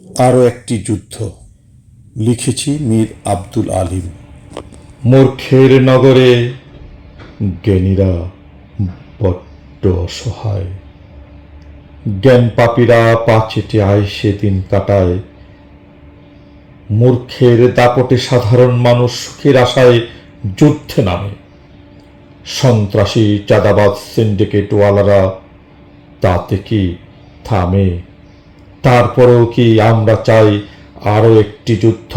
আরও একটি যুদ্ধ। লিখেছি মীর আব্দুল আলিম। মূর্খের নগরে জ্ঞানীরা বড্ড অসহায়। জ্ঞান পাপীরা পাচেটে আইসে দিন কাটায়। মূর্খের দাপটে সাধারণ মানুষ সুখের আশায় যুদ্ধে নামে। সন্ত্রাসী চাঁদাবাজ সিন্ডিকেটওয়ালারা তাতে কি থামে? তারপরেও কি আমরা চাই আরও একটি যুদ্ধ?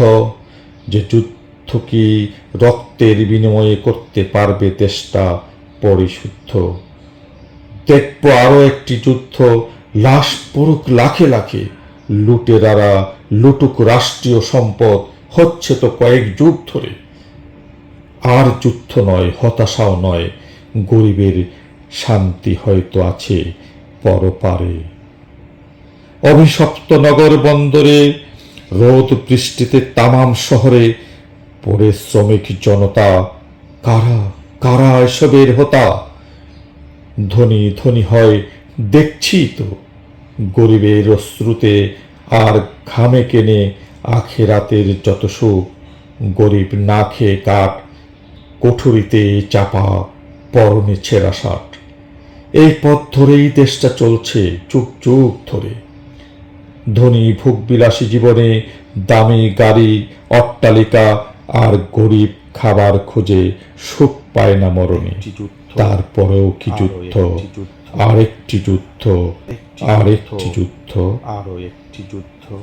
যে যুদ্ধ কি রক্তের বিনিময়ে করতে পারবে দেশটা পরিশুদ্ধ? দেখব আরও একটি যুদ্ধ, লাশ পড়ুক লাখে লাখে, লুটেরারা লুটুক রাষ্ট্রীয় সম্পদ, হচ্ছে তো কয়েক যুগ ধরে। আর যুদ্ধ নয়, হতাশাও নয়, গরিবের শান্তি হয়তো আছে পরপারে। অভিশপ্ত নগর বন্দরে, রোদ বৃষ্টিতে তামাম শহরে পড়ে শ্রমিক জনতা। কারা কারা এসবের হোতা? ধনী ধনী হয় দেখছি তো, গরিবের অশ্রুতে আর ঘামে কেনে আখেরাতের যত সুখ। গরিব না খেয়ে কাঠ, কুঠুরিতে চাপা, পরনে ছেঁড়া শার্ট। এই পথ ধরেই দেশটা চলছে যুগ যুগ ধরে। ধনী ভোগবিলাসী জীবনে দামি গাড়ি, অট্টালিকা, আর গরিব খাবার খুঁজে সুখ পায় না মরণে। তারপরেও কি যুদ্ধ, আরেকটি যুদ্ধ, আরেকটি যুদ্ধ, আরো একটি যুদ্ধ।